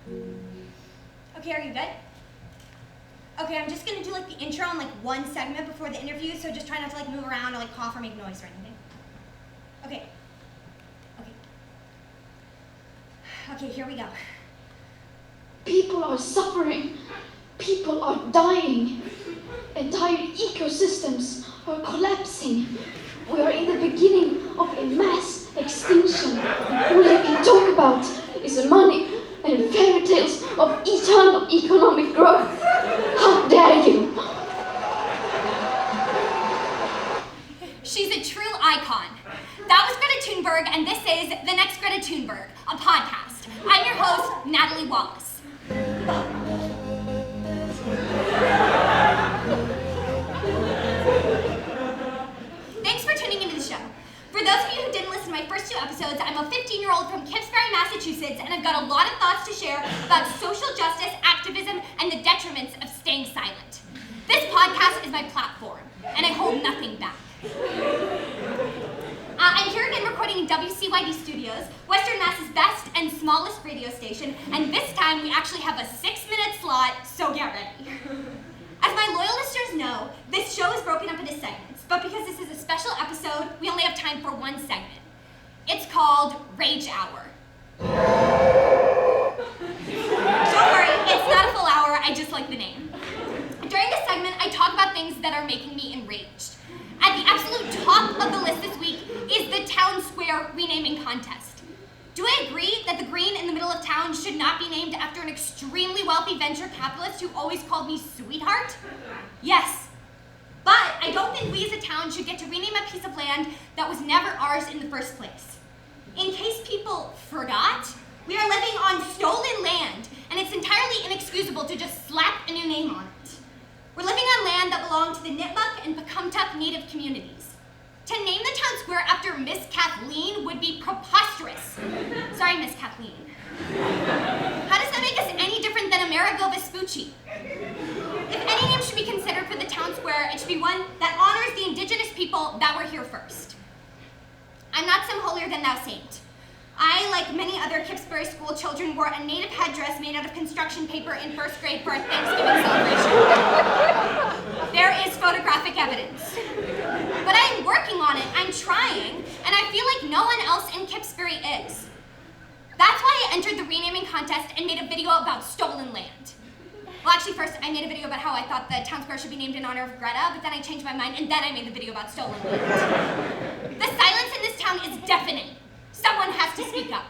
Okay, are you good? Okay, I'm just gonna do like the intro and like one segment before the interview, so just try not to like move around or like cough or make noise or anything. Okay. Okay, here we go. People are suffering. People are dying. Entire ecosystems are collapsing. We are in the beginning of a mass extinction. All you can talk about is money and fairy tales of eternal economic growth. How dare you? She's a true icon. That was Greta Thunberg, and this is The Next Greta Thunberg, a podcast. I'm your host, Natalie Wallace. Thanks for tuning into the show. For those of you who didn't listen to my first two episodes, I'm a 15-year-old from Kipsbury, Massachusetts, and I've got a lot of thoughts to share about social justice, activism, and the detriments of staying silent. This podcast is my platform, and I hold nothing back. I'm here again recording in WCYD Studios, Western Mass's best and smallest radio station, and this time we actually have a 6-minute slot, so get ready. As my loyal listeners know, this show is broken up into segments, but because this is a special episode, we only have time for one segment. It's called Rage Hour. Don't worry, it's not a full hour, I just like the name. During this segment, I talk about things that are making me enraged. At the absolute top of the list this week is the town square renaming contest. Do I agree that the green in the middle of town should not be named after an extremely wealthy venture capitalist who always called me sweetheart? Yes. But I don't think we as a town should get to rename a piece of land that was never ours in the first place. In case people forgot, we are living on stolen land, and it's entirely inexcusable to just slap a new name on it. We're living on land that belonged to the Nipmuc and Pecumtuck Native communities. To name the town square after Miss Kathleen would be preposterous. Sorry, Miss Kathleen. How does that make us any different than Amerigo Vespucci? If any name should be considered for the town square, it should be one that honors the indigenous people that were here first. I'm not some holier-than-thou saint. I, like many other Kipsbury school children, wore a native headdress made out of construction paper in first grade for our Thanksgiving celebration. There is photographic evidence. But I'm working on it, I'm trying, and I feel like no one else in Kipsbury is. That's why I entered the renaming contest and made a video about stolen land. Well, actually, first I made a video about how I thought the town square should be named in honor of Greta, but then I changed my mind, and then I made the video about stolen land. The silence in this town is deafening. Someone has to speak up.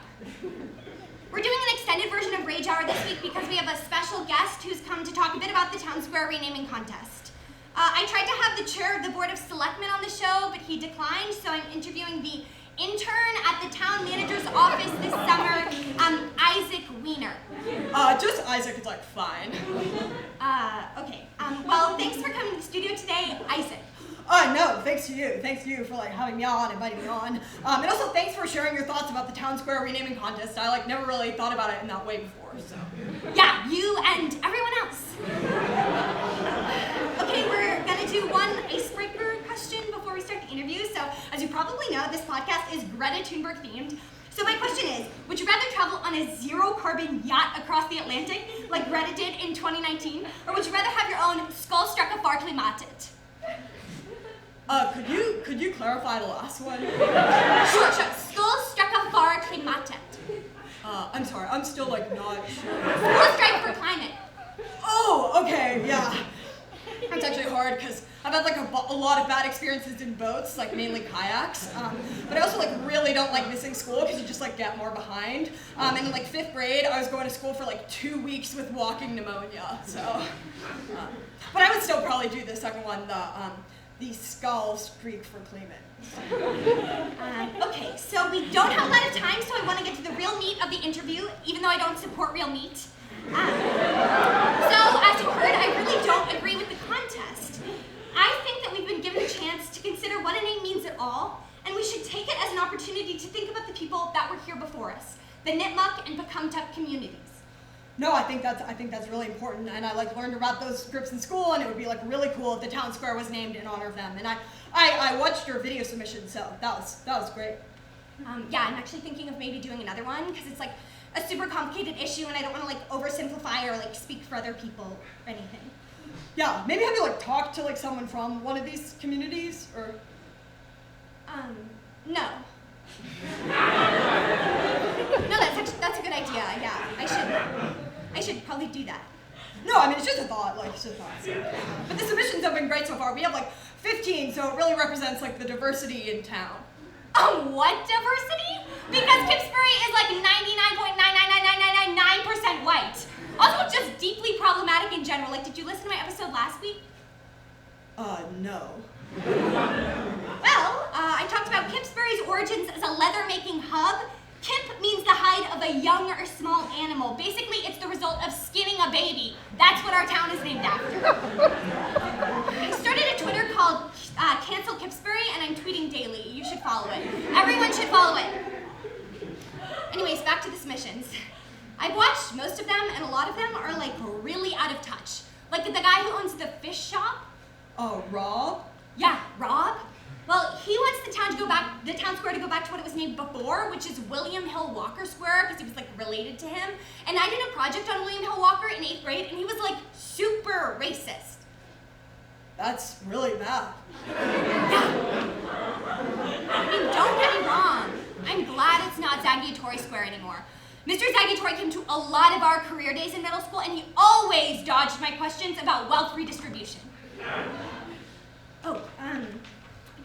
We're doing an extended version of Rage Hour this week because we have a special guest who's come to talk a bit about the town square renaming contest. I tried to have the chair of the Board of Selectmen on the show, but he declined, so I'm interviewing the intern at the town manager's office this summer, Isaac Wiener. Just Isaac is like fine. Okay. Well, thanks for coming to the studio today, Isaac. No, thanks to you. Thanks to you for like having me on, inviting me on. And also thanks for sharing your thoughts about the town square renaming contest. I like never really thought about it in that way before, so. Yeah, you and everyone else. Okay, we're gonna do one icebreaker question before we start the interview. So, as you probably know, this podcast is Greta Thunberg themed. So my question is, would you rather travel on a zero-carbon yacht across the Atlantic, like Greta did in 2019, or would you rather have your own skull-struck-a-far klimatet? Could you clarify the last one? Sure. Skull-struck-a-far klimatet. I'm sorry, I'm still like not sure. Skull strike for climate. Oh, okay, yeah. It's actually hard because I've had like a lot of bad experiences in boats, like mainly kayaks. But I also like really don't like missing school because you just like get more behind. And in like 5th grade, I was going to school for like 2 weeks with walking pneumonia. So, but I would still probably do the second one, the skull streak for climate. Okay, so we don't have a lot of time, so I want to get to the real meat of the interview, even though I don't support real meat. So, as you heard, I really don't agree with the contest. I think that we've been given a chance to consider what a name means at all, and we should take it as an opportunity to think about the people that were here before us, the Nipmuc and Pecumtuck communities. No, I think that's really important, and I like learned about those groups in school, and it would be like really cool if the town square was named in honor of them. And I watched your video submission, so that was great. Yeah, I'm actually thinking of maybe doing another one because it's like a super complicated issue and I don't want to like oversimplify or like speak for other people or anything. Yeah, maybe have you like talked to like someone from one of these communities or? No. No, that's a good idea. Yeah, I should probably do that. No, I mean it's just a thought, like it's just a thought. So. But the submissions have been great so far. We have like 15, so it really represents like the diversity in town. What diversity? Because Kipsbury is like 99.9999999% white. Also just deeply problematic in general. Like, did you listen to my episode last week? No. Well, I talked about Kipsbury's origins as a leather-making hub. Kip means the hide of a young or small animal. Basically, it's the result of skinning a baby. That's what our town is named after. I started a Twitter called Cancel Kipsbury, and I'm tweeting daily. You should follow it. Everyone should follow it. Anyways, back to the submissions. I've watched most of them, and a lot of them are like really out of touch. Like the guy who owns the fish shop. Rob? Yeah, Rob. Well, he wants the town square to go back to what it was named before, which is William Hill Walker Square, because he was like related to him. And I did a project on William Hill Walker in 8th grade, and he was like super racist. That's really bad. Yeah. I mean, don't get me wrong. I'm glad it's not Zagiatori Square anymore. Mr. Zagiatori came to a lot of our career days in middle school, and he always dodged my questions about wealth redistribution. Oh,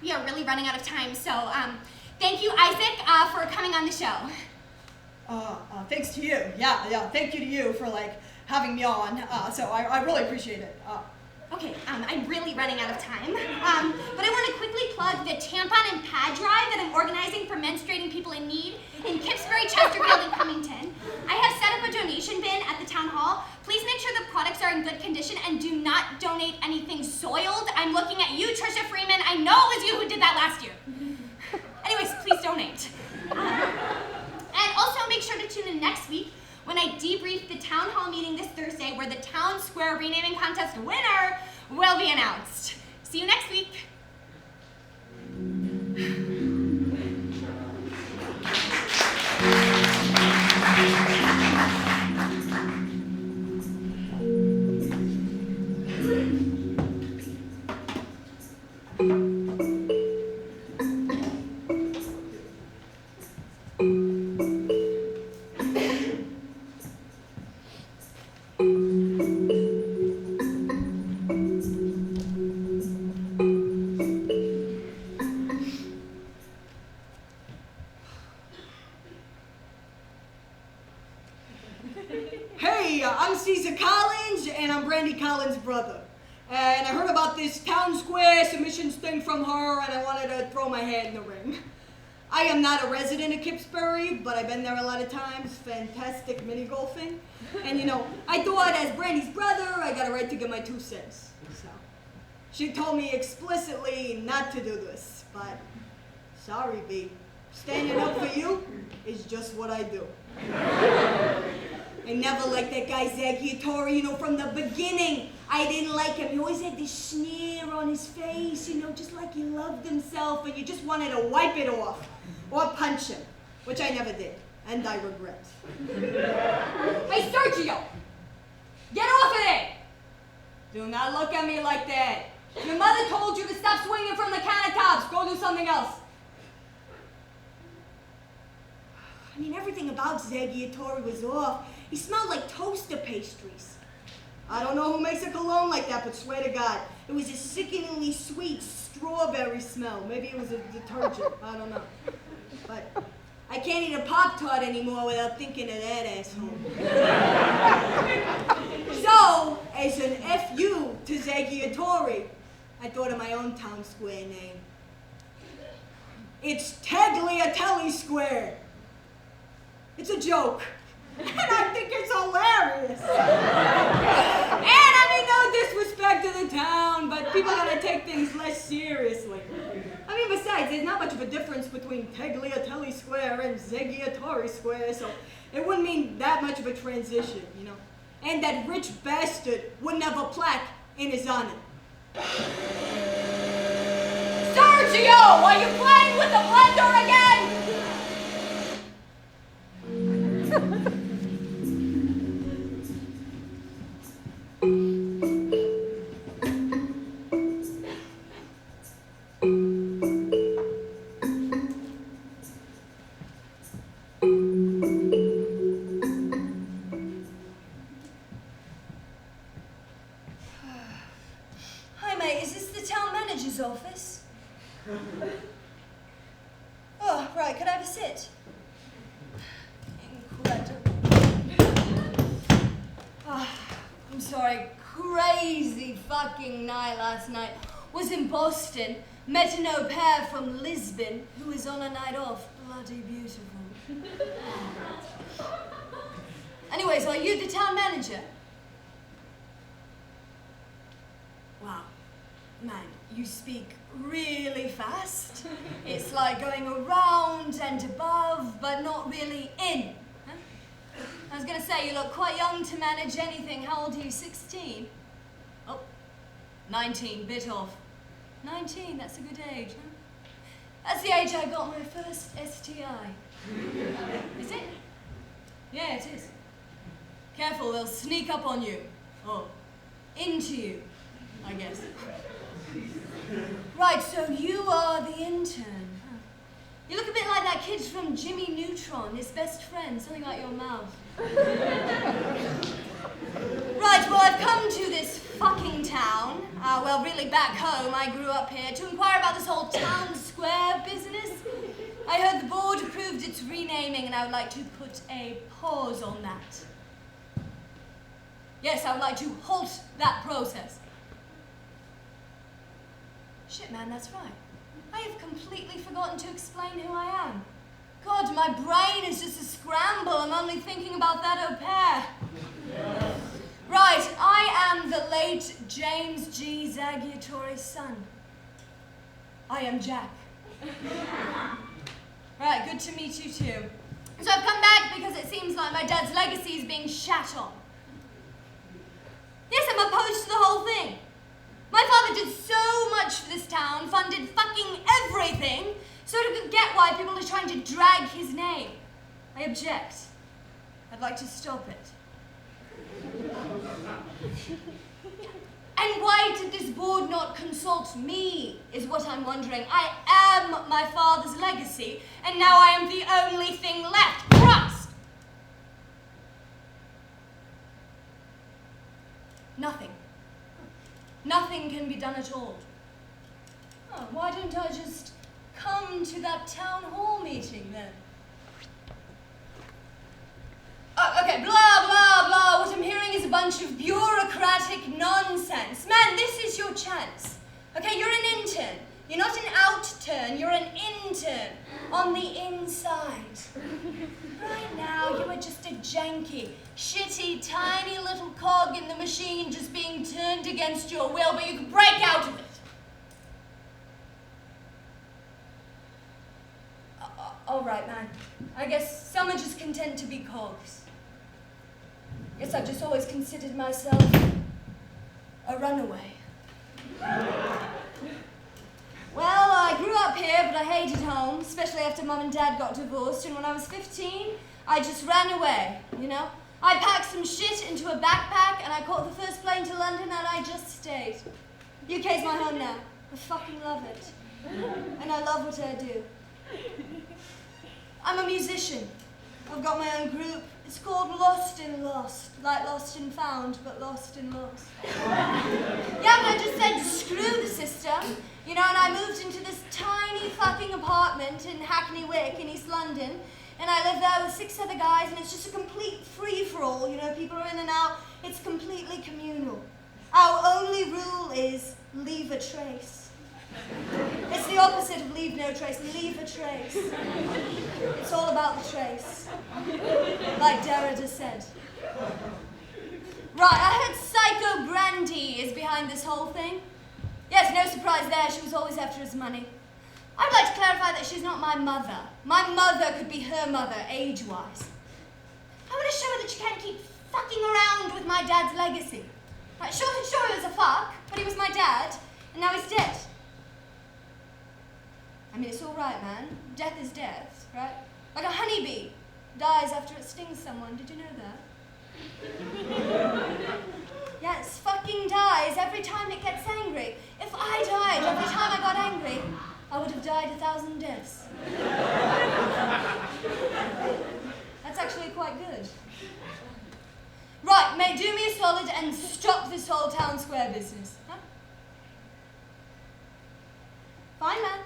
we are really running out of time, so thank you, Isaac, for coming on the show. Thanks to you. Yeah, thank you to you for like having me on. So I really appreciate it. Okay, I'm really running out of time. But I want to quickly plug the tampon and pad drive that I'm organizing for menstruating people in need in Kipsbury, Chesterfield, and Cummington. I have set up a donation bin at the town hall. Please make sure the products are in good condition and do not donate anything soiled. I'm looking at you, Trisha Freeman. I know it was you who did that last year. Anyways, please donate. And also make sure to tune in next week when I debrief the town hall meeting this Thursday where the town square renaming contest winner will be announced. See you next week. I'm Caesar Collins, and I'm Brandy Collins' brother. And I heard about this town square submissions thing from her, and I wanted to throw my hat in the ring. I am not a resident of Kipsbury, but I've been there a lot of times. Fantastic mini golfing. And you know, I thought as Brandy's brother, I got a right to give my 2 cents. So, she told me explicitly not to do this, but sorry, B. Standing up for you is just what I do. I never liked that guy Zagiatori, you know, from the beginning. I didn't like him. He always had this sneer on his face, you know, just like he loved himself, and you just wanted to wipe it off or punch him, which I never did, and I regret. Hey, Sergio! Get off of it! Do not look at me like that. Your mother told you to stop swinging from the countertops. Go do something else. I mean, everything about Zagiatori was off. He smelled like toaster pastries. I don't know who makes a cologne like that, but swear to God, it was a sickeningly sweet strawberry smell. Maybe it was a detergent. I don't know. But I can't eat a Pop-Tart anymore without thinking of that asshole. So, as an F.U. to Zagiatori, I thought of my own town square name. It's Tagliatelle Square. It's a joke. And I think it's hilarious. And I mean, no disrespect to the town, but people gotta take things less seriously. I mean, besides, there's not much of a difference between Tagliatelle Square and Zagiatori Square, so it wouldn't mean that much of a transition, you know. And that rich bastard wouldn't have a plaque in his honor. Sergio, are you playing with the blender again? sorry, crazy fucking night last night. Was in Boston, met an au pair from Lisbon who was on a night off. Bloody beautiful. Anyways, are you the town manager? Wow, man, you speak really fast. It's like going around and above, but not really in. Huh? I was gonna say, you look quite young to manage anything. How old are you, 16? Oh, 19, bit off. 19, that's a good age, huh? That's the age I got my first STI. Is it? Yeah, it is. Careful, they'll sneak up on you. Or into you, I guess. Right, so you are the intern. Huh? You look a bit like that kid from Jimmy Neutron, his best friend, something like your mouth. Right, well, I've come to this fucking town, well, really back home, I grew up here, to inquire about this whole town square business. I heard the board approved its renaming, and I would like to put a pause on that. Yes, I would like to halt that process. Shit, man, that's right. I have completely forgotten to explain who I am. God, my brain is just a scramble. I'm only thinking about that au pair. Right, I am the late James G. Zagiatore's son. I am Jack. Right, good to meet you too. So I've come back because it seems like my dad's legacy is being shat on. Yes, I'm opposed to the whole thing. My father did so much for this town, funded fucking everything, so I could get why people are trying to drag his name. I object. I'd like to stop it. And why did this board not consult me, is what I'm wondering. I am my father's legacy, and now I am the only thing left. Christ! Nothing. Nothing can be done at all. Oh, why don't I just come to that town hall meeting then? Okay, blah, blah, blah. What I'm hearing is a bunch of bureaucratic nonsense. Man, this is your chance. Okay, you're an intern. You're not an out-turn, you're an intern. On the inside. Right now, you are just a janky, shitty, tiny little cog in the machine just being turned against your will, but you can break out of it. All right, man. I guess some are just content to be cogs. Guess I've just always considered myself a runaway. Well, I grew up here, but I hated home, especially after Mum and Dad got divorced, and when I was 15, I just ran away, you know? I packed some shit into a backpack, and I caught the first plane to London, and I just stayed. UK's my home now. I fucking love it. And I love what I do. I'm a musician. I've got my own group. It's called Lost in Lost. Like Lost and Found, but Lost in Lost. Yeah, but I just said, screw the system. You know, and I moved into this tiny fucking apartment in Hackney Wick in East London. And I live there with 6 other guys, and it's just a complete free-for-all. You know, people are in and out. It's completely communal. Our only rule is leave a trace. It's the opposite of leave no trace, leave a trace. It's all about the trace. Like Derrida said. Right, I heard Psycho Brandy is behind this whole thing. Yes, no surprise there, she was always after his money. I'd like to clarify that she's not my mother. My mother could be her mother, age-wise. I want to show her that she can't keep fucking around with my dad's legacy. Right, sure he was a fuck, but he was my dad, and now he's dead. I mean, it's all right, man. Death is death, right? Like a honeybee dies after it stings someone. Did you know that? Yeah, it fucking dies every time it gets angry. If I died every time I got angry, I would have died 1,000 deaths. That's actually quite good. Right, mate, do me a solid and stop this whole town square business. Huh? Fine, man.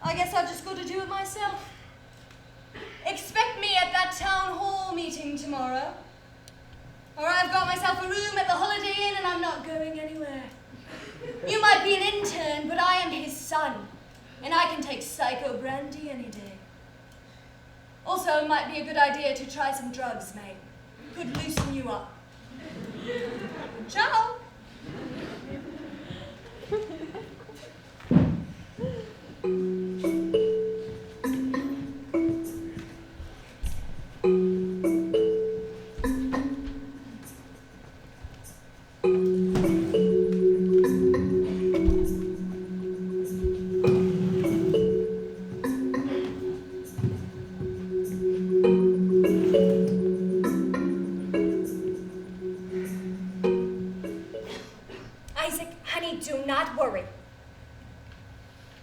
I guess I've just got to do it myself. Expect me at that town hall meeting tomorrow. Or I've got myself a room at the Holiday Inn and I'm not going anywhere. You might be an intern, but I am his son. And I can take psycho brandy any day. Also, it might be a good idea to try some drugs, mate. Could loosen you up. Ciao! Isaac, honey, do not worry.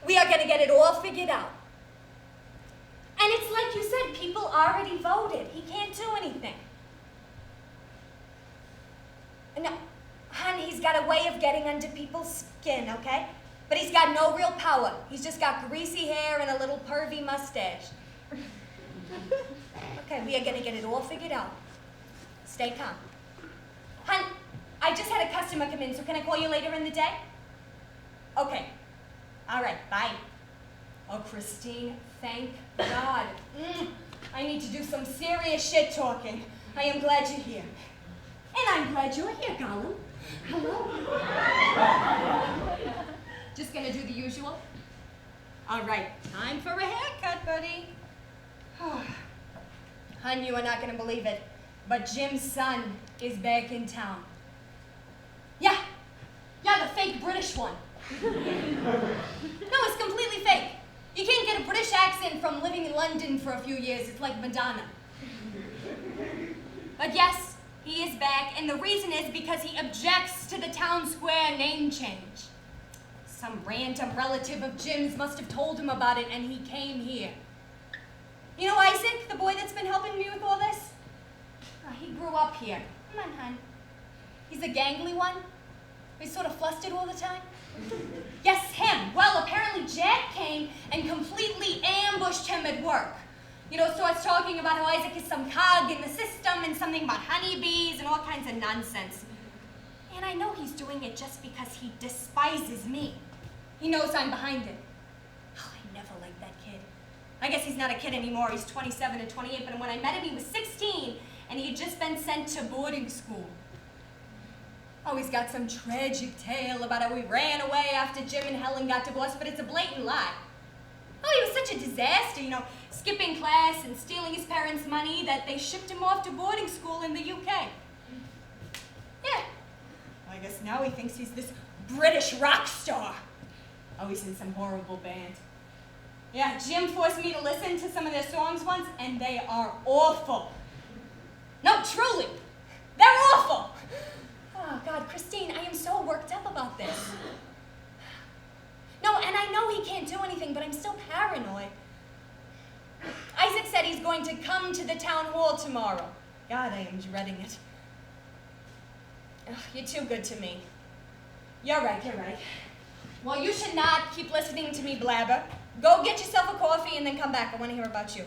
We are going to get it all figured out. And it's like you said, people already voted. He can't do anything. No, hon, he's got a way of getting under people's skin, okay? But he's got no real power. He's just got greasy hair and a little pervy mustache. Okay, we are going to get it all figured out. Stay calm. Hon, I just had a customer come in, so can I call you later in the day? Okay. All right, bye. Oh, Christine, thank God. I need to do some serious shit talking. I am glad you're here. And I'm glad you're here, Gollum. Hello. Just gonna do the usual? All right, time for a haircut, buddy. Hun, you are not gonna believe it, but Jim's son is back in town. Yeah, the fake British one. No, it's completely fake. You can't get a British accent from living in London for a few years. It's like Madonna. But yes, he is back, and the reason is because he objects to the town square name change. Some random relative of Jim's must have told him about it, and he came here. You know Isaac, the boy that's been helping me with all this? He grew up here. Come on, hon. He's a gangly one. He's sort of flustered all the time. Yes, him. Well, apparently Jack came and completely ambushed him at work. You know, starts talking about how Isaac is some cog in the system and something about honeybees and all kinds of nonsense. And I know he's doing it just because he despises me. He knows I'm behind it. Oh, I never liked that kid. I guess he's not a kid anymore. He's 27 and 28, but when I met him, he was 16, and he had just been sent to boarding school. Oh, he's got some tragic tale about how he ran away after Jim and Helen got divorced, but it's a blatant lie. Oh, he was such a disaster, you know, skipping class and stealing his parents' money that they shipped him off to boarding school in the UK. Yeah. Well, I guess now he thinks he's this British rock star. Oh, he's in some horrible band. Yeah, Jim forced me to listen to some of their songs once, and they are awful. No, truly, they're awful. Oh, God, Christine, I am so worked up about this. No, and I know he can't do anything, but I'm still paranoid. Isaac said he's going to come to the town hall tomorrow. God, I am dreading it. Ugh, you're too good to me. You're right. Well, you should not keep listening to me blabber. Go get yourself a coffee and then come back. I want to hear about you.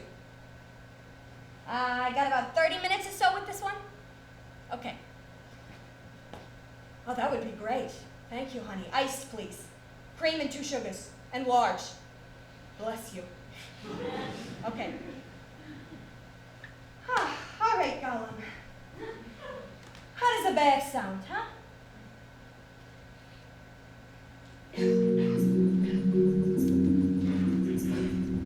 I got about 30 minutes or so with this one? Okay. Oh, that would be great. Thank you, honey. Iced, please. Cream and 2 sugars. And large. Bless you. Okay. All right, Gollum. How does a bath sound, huh?